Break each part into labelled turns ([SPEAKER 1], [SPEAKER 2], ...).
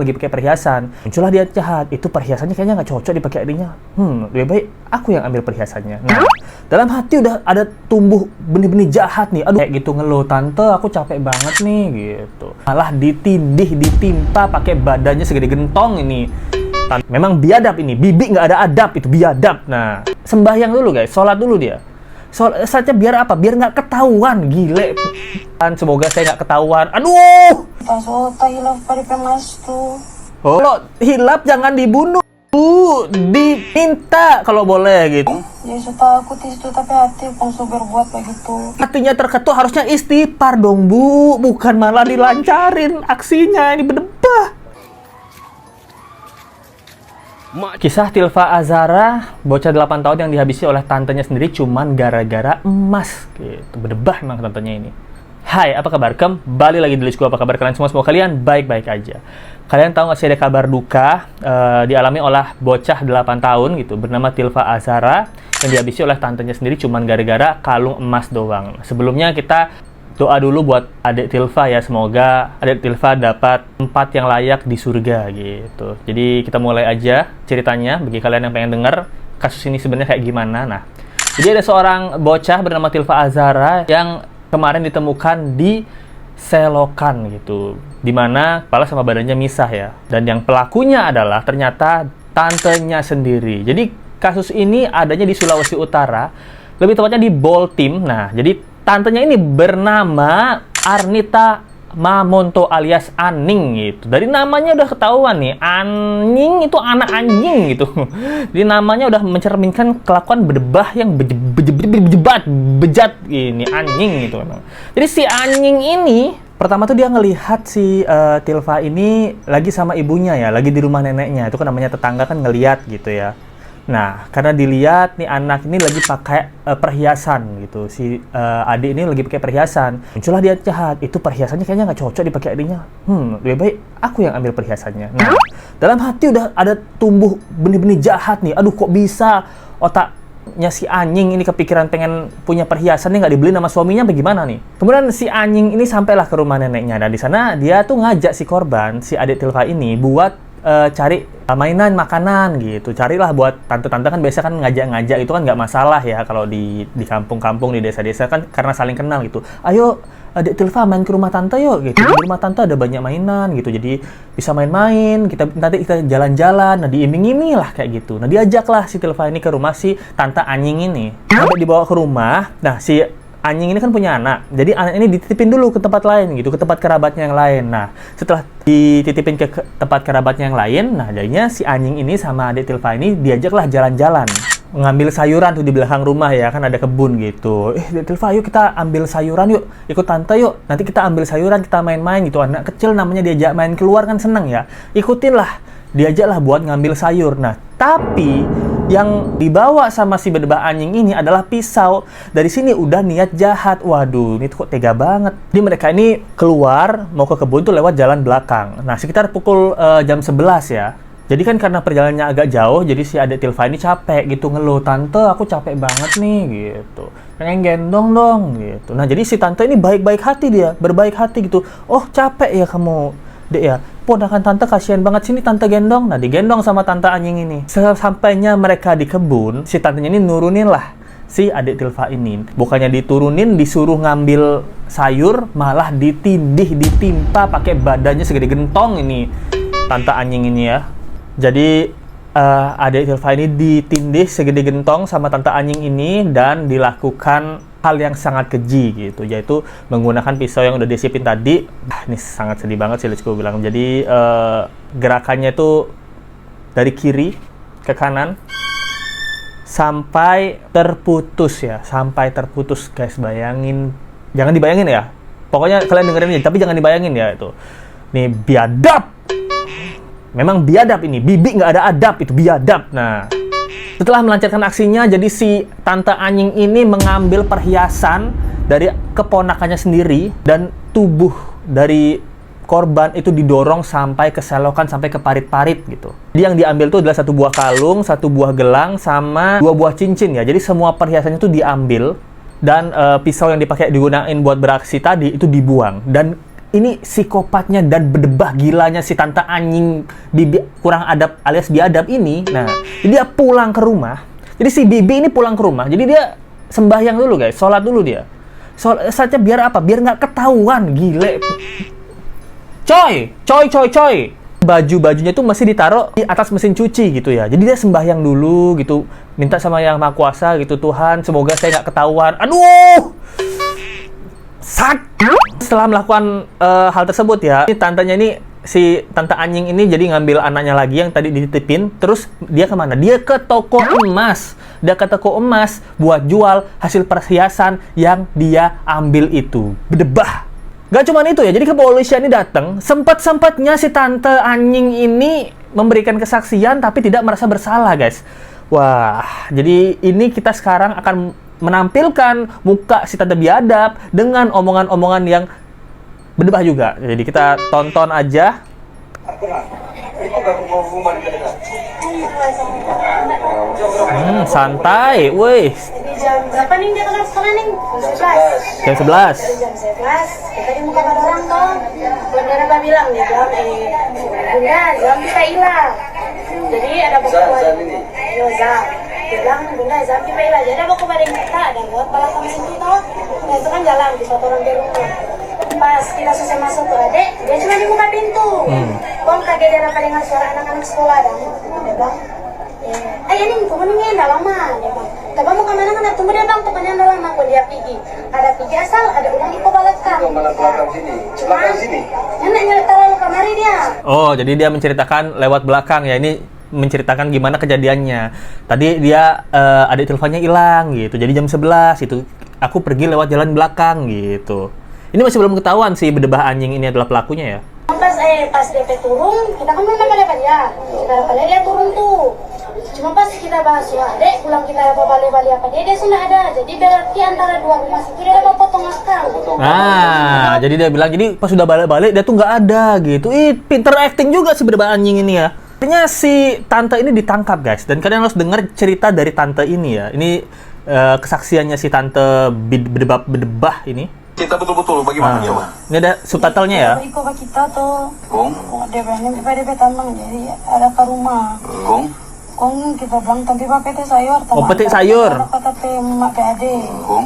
[SPEAKER 1] lagi pakai perhiasan. Muncullah dia jahat, itu perhiasannya kayaknya nggak cocok dipakai adiknya. Lebih baik aku yang ambil perhiasannya. Nah, dalam hati udah ada tumbuh benih-benih jahat nih. Aduh, kayak gitu ngeluh, tante aku capek banget nih gitu. Malah ditindih, ditimpa pakai badannya segede gentong ini. Memang biadab ini, bibi nggak ada adab, itu biadab. Nah, sembahyang dulu guys, sholat dulu dia. Saatnya biar apa? Biar nggak ketahuan, gile. Semoga saya nggak ketahuan. Aduh!
[SPEAKER 2] Hilaf pada pemas tuh.
[SPEAKER 1] Oh, kalau hilap jangan dibunuh, diminta kalau boleh gitu.
[SPEAKER 2] Ya sudah takut itu tapi hati langsung berbuat begitu.
[SPEAKER 1] Hatinya terketuk harusnya istighfar dong bu, bukan malah dilancarin aksinya ini berdebah. Kisah Tilva Azhara, bocah 8 tahun yang dihabisi oleh tantenya sendiri cuman gara-gara emas. Gitu, berdebah emang tantenya ini. Hai, apa kabar? Kembali lagi di listku. Apa kabar kalian semua? Semoga kalian baik-baik aja. Kalian tahu nggak sih ada kabar duka dialami oleh bocah 8 tahun gitu bernama Tilva Azhara yang dihabisi oleh tantenya sendiri cuman gara-gara kalung emas doang. Sebelumnya kita doa dulu buat adik Tilva ya, semoga adik Tilva dapat tempat yang layak di surga gitu. Jadi kita mulai aja ceritanya bagi kalian yang pengen denger kasus ini sebenarnya kayak gimana. Nah, jadi ada seorang bocah bernama Tilva Azhara yang kemarin ditemukan di selokan gitu, dimana kepala sama badannya misah ya. Dan yang pelakunya adalah ternyata tantenya sendiri. Jadi kasus ini adanya di Sulawesi Utara, lebih tepatnya di Boltim. Nah, jadi tantenya ini bernama Arnita Mamonto alias Aning gitu. Dari namanya udah ketahuan nih, Aning itu anak anjing gitu. Jadi namanya udah mencerminkan kelakuan berdebah yang bejat ini, anjing gitu memang. Jadi si anjing ini pertama tuh dia ngelihat si Tilva ini lagi sama ibunya ya, lagi di rumah neneknya. Itu kan namanya tetangga kan ngelihat gitu ya. Nah, karena dilihat nih anak ini lagi pakai perhiasan gitu, si adik ini lagi pakai perhiasan. Muncullah dia jahat, itu perhiasannya kayaknya nggak cocok dipakai adiknya. Lebih baik aku yang ambil perhiasannya. Nah, dalam hati udah ada tumbuh benih-benih jahat nih. Aduh, kok bisa otaknya si anjing ini kepikiran pengen punya perhiasan nih nggak dibeli sama suaminya, bagaimana nih? Kemudian si anjing ini sampailah ke rumah neneknya. Dan di sana dia tuh ngajak si korban, si adik Tilva ini buat cari mainan, makanan gitu. Carilah buat tante-tante kan biasa kan ngajak-ngajak itu kan nggak masalah ya kalau di kampung-kampung, di desa-desa kan karena saling kenal gitu. Ayo adik Tilva main ke rumah tante yuk gitu. Di rumah tante ada banyak mainan gitu. Jadi bisa main-main, nanti kita jalan-jalan. Nah, diiming-iming lah kayak gitu. Nah, diajaklah si Tilva ini ke rumah si tante anjing ini. Sampai dibawa ke rumah. Nah, si anjing ini kan punya anak, jadi anak ini dititipin dulu ke tempat lain gitu, ke tempat kerabatnya yang lain. Nah, setelah dititipin ke tempat kerabatnya yang lain, nah jadinya si anjing ini sama adik Tilva ini diajaklah jalan-jalan, ngambil sayuran tuh di belakang rumah ya, kan ada kebun gitu. Adik Tilva, yuk kita ambil sayuran yuk, ikut tante yuk, nanti kita ambil sayuran, kita main-main gitu. Anak kecil namanya diajak main keluar kan seneng ya, ikutin lah, diajaklah buat ngambil sayur. Nah, tapi yang dibawa sama si berdebah anjing ini adalah pisau. Dari sini udah niat jahat. Waduh, ini kok tega banget. Jadi mereka ini keluar mau ke kebun tuh lewat jalan belakang. Nah, sekitar pukul jam 11 ya. Jadi kan karena perjalanannya agak jauh, jadi si adik Tilva ini capek gitu, ngeluh, tante aku capek banget nih gitu, pengen gendong dong gitu. Nah, jadi si tante ini baik-baik hati, dia berbaik hati gitu. Oh, capek ya kamu dek ya, ponakan tante kasihan banget, sini tante gendong. Nah, digendong sama tante anjing ini. Sampainya mereka di kebun, si tantenya ini nurunin lah si adik Tilva ini. Bukannya diturunin, disuruh ngambil sayur, malah ditindih, ditimpa pakai badannya segede gentong ini tante anjing ini ya. Jadi adik Tilva ini ditindih segede gentong sama tante anjing ini dan dilakukan hal yang sangat keji gitu, yaitu menggunakan pisau yang udah disiapin tadi. Ini sangat sedih banget sih Litsku bilang. Jadi gerakannya itu dari kiri ke kanan sampai terputus ya, sampai terputus guys. Bayangin, jangan dibayangin ya, pokoknya kalian dengerin aja, tapi jangan dibayangin ya itu. Nih biadab, memang biadab ini, bibi nggak ada adab, itu biadab. Nah, setelah melancarkan aksinya, jadi si tante anjing ini mengambil perhiasan dari keponakannya sendiri dan tubuh dari korban itu didorong sampai ke selokan, sampai ke parit-parit gitu. Jadi yang diambil itu adalah satu buah kalung, satu buah gelang, sama 2 buah cincin ya. Jadi semua perhiasannya itu diambil dan pisau yang dipakai digunain buat beraksi tadi itu dibuang. Dan ini psikopatnya dan berdebah gilanya si tante anjing Bibi kurang adab alias biadab ini. Nah, dia pulang ke rumah. Jadi si Bibi ini pulang ke rumah. Jadi dia sembahyang dulu guys, sholat dulu dia. Saatnya biar apa? Biar nggak ketahuan, gile. Coy. Baju-bajunya tuh masih ditaruh di atas mesin cuci gitu ya. Jadi dia sembahyang dulu gitu, minta sama Yang Maha Kuasa gitu, Tuhan, semoga saya nggak ketahuan. Aduh. Setelah melakukan hal tersebut ya, ini tantenya ini si tante anjing ini jadi ngambil anaknya lagi yang tadi dititipin, terus dia kemana? Dia ke toko emas. Dia ke toko emas buat jual hasil perhiasan yang dia ambil itu. Berdebah. Gak cuma itu ya, jadi kepolisian ini datang, sempat-sempatnya si tante anjing ini memberikan kesaksian tapi tidak merasa bersalah guys. Wah, jadi ini kita sekarang akan menampilkan muka si tante biadab dengan omongan-omongan yang berdebah juga. Jadi kita tonton aja. Santai, woi.
[SPEAKER 3] Jam berapa nih dia kelar sekolah nih?
[SPEAKER 1] Jam 11.
[SPEAKER 3] Jam 11. Tadi muka pada orang toh. Bunda apa bilang dia bilang Bunda jam bisa hilang. Jadi ada buku Yoza. Dia bilang Bunda jam bisa hilang. Jadi ada buku pada kita ada buat belakang situ toh. Nah itu kan jalan di suatu orang di rumah. Pas kita selesai masuk tuh adek, dia cuma di muka pintu. Kok kaget dia dapat dengar suara anak-anak sekolah dan dia bilang ini kemudian enggak lama dia bang. Tapi mau kemana kan tunggu dia bang, pokoknya enggak lama pun dia pergi. Ada 3 asal, ada ulang di belakang.
[SPEAKER 4] Belakang sini. Belakang sini.
[SPEAKER 3] Nenek nyerita lalu kemari dia.
[SPEAKER 1] Oh, jadi dia menceritakan lewat belakang ya. Ini menceritakan gimana kejadiannya. Tadi dia ada teleponnya hilang gitu. Jadi jam 11 itu aku pergi lewat jalan belakang gitu. Ini masih belum ketahuan sih berdebah anjing ini adalah pelakunya ya.
[SPEAKER 3] Pas DP turun, kita kan belum dapat dia. Kita dapat dia turun tuh. Cuma pas kita bahas adek, pulang kita dapat balik-balik apa dia sudah ada. Jadi berarti antara dua rumah itu dia dapat potong akal.
[SPEAKER 1] Nah, jadi dia bilang, jadi pas sudah balik-balik dia tuh nggak ada gitu. Pinter acting juga si berdebah anjing ini ya. Artinya si tante ini ditangkap guys. Dan kalian harus dengar cerita dari tante ini ya. Ini kesaksiannya si tante berdebah ini.
[SPEAKER 4] Kita betul-betul bagaimana coba?
[SPEAKER 1] Ini ada subtitlenya ya.
[SPEAKER 2] Iko pak kita tuh.
[SPEAKER 4] Kong,
[SPEAKER 2] Dia berani DP tambang jadi ada ke rumah.
[SPEAKER 4] kong,
[SPEAKER 2] Kita bilang tapi pak PT sayur.
[SPEAKER 1] petik sayur.
[SPEAKER 2] Kata mak PAD.
[SPEAKER 4] kong,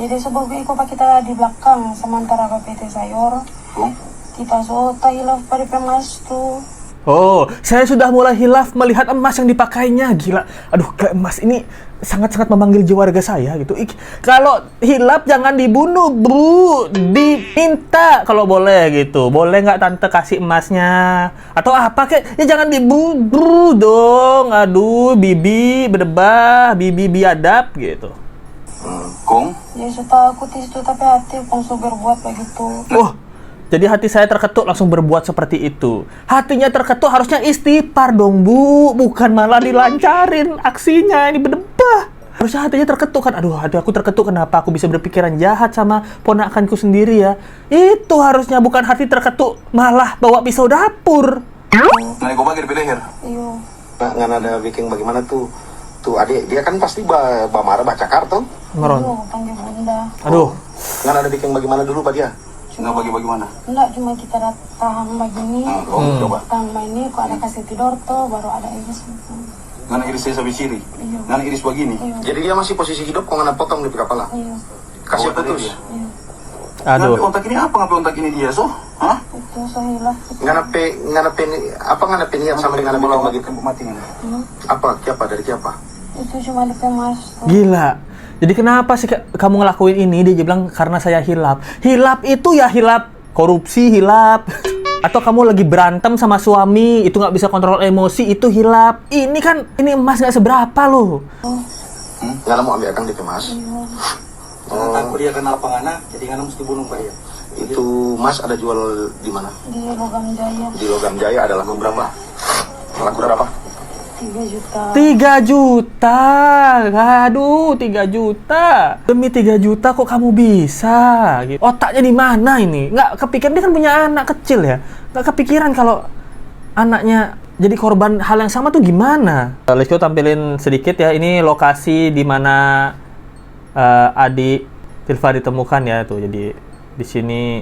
[SPEAKER 2] Jadi sebab iko pak kita di belakang sementara pak PT sayur.
[SPEAKER 4] kong.
[SPEAKER 2] Kita sota hilaf pada pemas tuh.
[SPEAKER 1] Oh, saya sudah mulai hilaf melihat emas yang dipakainya. Gila. Aduh, kayak emas ini sangat-sangat memanggil jiwa raga saya gitu. Kalau hilaf jangan dibunuh, Bu. Diminta kalau boleh gitu. Boleh nggak tante kasih emasnya? Atau apa kek? Ya jangan dibunuh dong. Aduh, bibi berdebah, bibi biadab gitu.
[SPEAKER 4] Kong,
[SPEAKER 2] Ya sudah aku di situ tapi hati langsung berbuat begitu.
[SPEAKER 1] Oh, jadi hati saya terketuk langsung berbuat seperti itu. Hatinya terketuk harusnya istighfar dong, Bu. Bukan malah dilancarin aksinya. Ini berdebah. Harusnya hatinya terketuk kan. Aduh, hati aku terketuk. Kenapa aku bisa berpikiran jahat sama ponakanku sendiri ya? Itu harusnya bukan hati terketuk. Malah bawa pisau dapur.
[SPEAKER 4] nggak kau bagi di leher.
[SPEAKER 2] Iyo.
[SPEAKER 5] Nggak ada bikin bagaimana tuh adik dia kan pasti marah baca kartu.
[SPEAKER 1] Meron.
[SPEAKER 2] Iyo, panggil bunda.
[SPEAKER 1] Aduh.
[SPEAKER 5] Nggak ada bikin bagaimana dulu pak dia.
[SPEAKER 4] Nggak bagi bagaimana?
[SPEAKER 2] Enggak cuma kita tahan begini.
[SPEAKER 4] Kong, coba.
[SPEAKER 2] Tahan ini kok ada kasih tidur tuh baru ada iris.
[SPEAKER 4] Nggak iris saya sampai ciri. Nggak iris begini.
[SPEAKER 5] Jadi dia masih posisi hidup kok nggak potong di kepala.
[SPEAKER 2] Iya.
[SPEAKER 5] Kasih
[SPEAKER 4] Oh, tadi
[SPEAKER 5] putus.
[SPEAKER 4] dia.
[SPEAKER 2] Iya.
[SPEAKER 1] Aduh.
[SPEAKER 4] Ngapain otak ini apa? Ngapain otak ini dia so? Hah?
[SPEAKER 2] Itu saya hilaf.
[SPEAKER 5] Nggak nape niat sama dengan bikin begitu.
[SPEAKER 4] Mati kan?
[SPEAKER 5] Apa? Siapa dari siapa?
[SPEAKER 2] Itu cuma di pemas tuh.
[SPEAKER 1] Gila. Jadi kenapa sih kamu ngelakuin ini? Dia bilang karena saya hilaf. Hilaf itu ya hilaf korupsi, hilaf. Atau kamu lagi berantem sama suami, itu nggak bisa kontrol emosi, itu hilaf. Ini kan, ini emas nggak seberapa loh.
[SPEAKER 5] Nggak mau ambil akang di kemas.
[SPEAKER 4] Takut dia kenal pangana, jadi nggak mesti bunuh pak ya.
[SPEAKER 5] Itu mas ada jual di mana?
[SPEAKER 2] Di Logam Jaya
[SPEAKER 5] Di Logam Jaya ada laku berapa? Laku berapa?
[SPEAKER 2] 3 juta.
[SPEAKER 1] 3 juta. Aduh, 3 juta. Demi 3 juta kok kamu bisa? Gitu. Otaknya di mana ini? Nggak kepikiran, dia kan punya anak kecil ya. Nggak kepikiran kalau anaknya jadi korban hal yang sama tuh gimana? Let's go tampilin sedikit ya. Ini lokasi di mana adik Tilva ditemukan ya tuh. Jadi di sini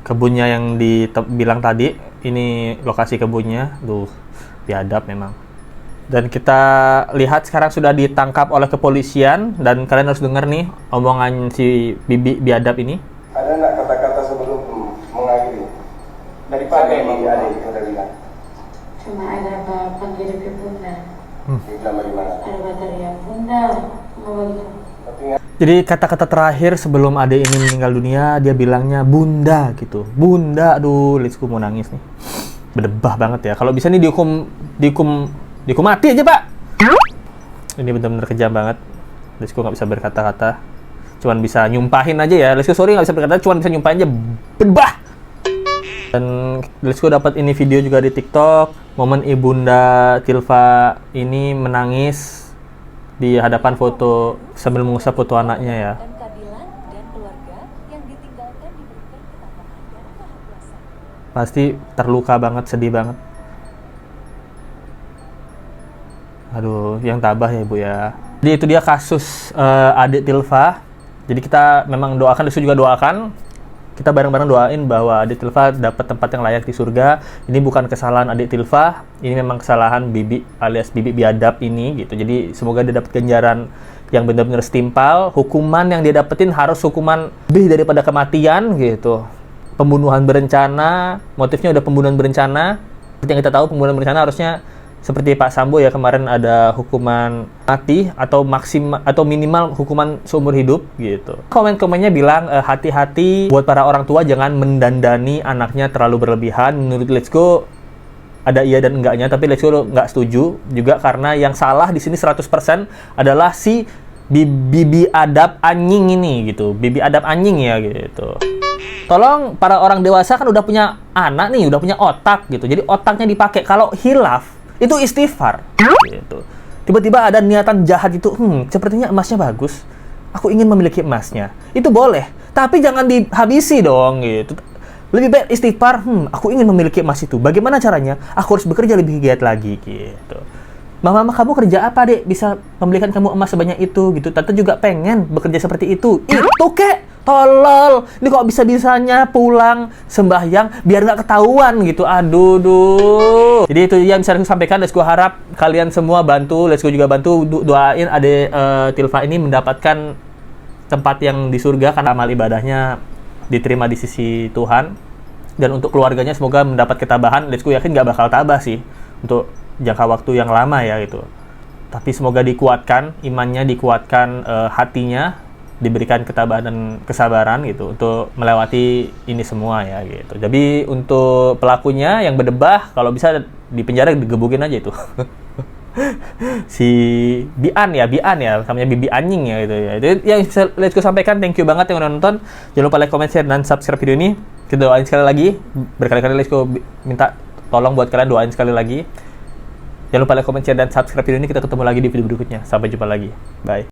[SPEAKER 1] kebunnya yang bilang tadi. Ini lokasi kebunnya. Duh, biadab memang. Dan kita lihat sekarang sudah ditangkap oleh kepolisian. Dan kalian harus dengar nih omongan si Bibi biadab ini.
[SPEAKER 6] Ada nggak kata-kata sebelum mengakhiri? Dari mana yang adik udah bilang?
[SPEAKER 3] Cuma ada apa panggil ke bunda.
[SPEAKER 6] Dibilang bagaimana?
[SPEAKER 3] Ada bateria bunda. Mau gitu.
[SPEAKER 1] Jadi kata-kata terakhir sebelum adek ini meninggal dunia, dia bilangnya bunda gitu. Bunda, aduh, Litsku mau nangis nih. Berdebah banget ya. Kalau bisa nih dihukum mati aja, Pak. Ini benar-benar kejam banget. Litsku nggak bisa berkata-kata. Cuman bisa nyumpahin aja ya. Litsku sorry nggak bisa berkata, cuman bisa nyumpahin aja. Berdebah. Dan Litsku dapat ini video juga di TikTok. Momen ibunda Tilva ini menangis di hadapan foto sambil mengusap foto anaknya ya. Pasti terluka banget, sedih banget. Aduh, yang tabah ya Ibu ya. Jadi itu dia kasus adik Tilva. Jadi kita memang doakan, Litsku juga doakan. Kita bareng-bareng doain bahwa adik Tilva dapat tempat yang layak di surga. Ini bukan kesalahan adik Tilva, ini memang kesalahan Bibi alias Bibi biadab ini gitu. Jadi semoga dia dapat ganjaran yang benar-benar setimpal. Hukuman yang dia dapetin harus hukuman lebih daripada kematian gitu. Pembunuhan berencana, motifnya udah pembunuhan berencana. Seperti yang kita tahu, pembunuhan berencana harusnya seperti Pak Sambo ya, kemarin ada hukuman mati atau maksimal atau minimal hukuman seumur hidup gitu. Komen-komennya bilang hati-hati buat para orang tua, jangan mendandani anaknya terlalu berlebihan. Menurut Litsku ada iya dan enggaknya, tapi Litsku nggak setuju juga karena yang salah di sini 100% adalah si bibi adab anjing ini gitu. Bibi adab anjing ya gitu. Tolong para orang dewasa kan udah punya anak nih, udah punya otak gitu. Jadi otaknya dipakai. Kalau hilaf itu istighfar gitu. Tiba-tiba ada niatan jahat itu, sepertinya emasnya bagus, aku ingin memiliki emasnya, itu boleh, tapi jangan dihabisi dong gitu. Lebih baik istighfar, aku ingin memiliki emas itu, bagaimana caranya? Aku harus bekerja lebih giat lagi gitu. Mama, kamu kerja apa dek bisa membelikan kamu emas sebanyak itu gitu? Tante juga pengen bekerja seperti itu. Itu kek tolol, ini kok bisa-bisanya pulang sembahyang biar nggak ketahuan gitu. Aduh. Jadi itu yang bisa aku sampaikan. Litsku harap kalian semua bantu, Litsku juga bantu doain adek Tilva ini mendapatkan tempat yang di surga karena amal ibadahnya diterima di sisi Tuhan. Dan untuk keluarganya semoga mendapat ketabahan. Litsku yakin nggak bakal tabah sih untuk jangka waktu yang lama ya gitu. Tapi semoga dikuatkan imannya, dikuatkan hatinya, diberikan ketabahan dan kesabaran gitu untuk melewati ini semua ya gitu. Jadi untuk pelakunya yang berdebah, kalau bisa di penjara digebukin aja itu. Si Bian ya, namanya Bibi anjing ya gitu ya. Itu yang bisa Litsku sampaikan. Thank you banget yang udah nonton. Jangan lupa like, comment, share, dan subscribe video ini. Kita doain sekali lagi. Berkali-kali Litsku minta tolong buat kalian doain sekali lagi. Jangan lupa like, comment, share, dan subscribe video ini. Kita ketemu lagi di video berikutnya. Sampai jumpa lagi. Bye.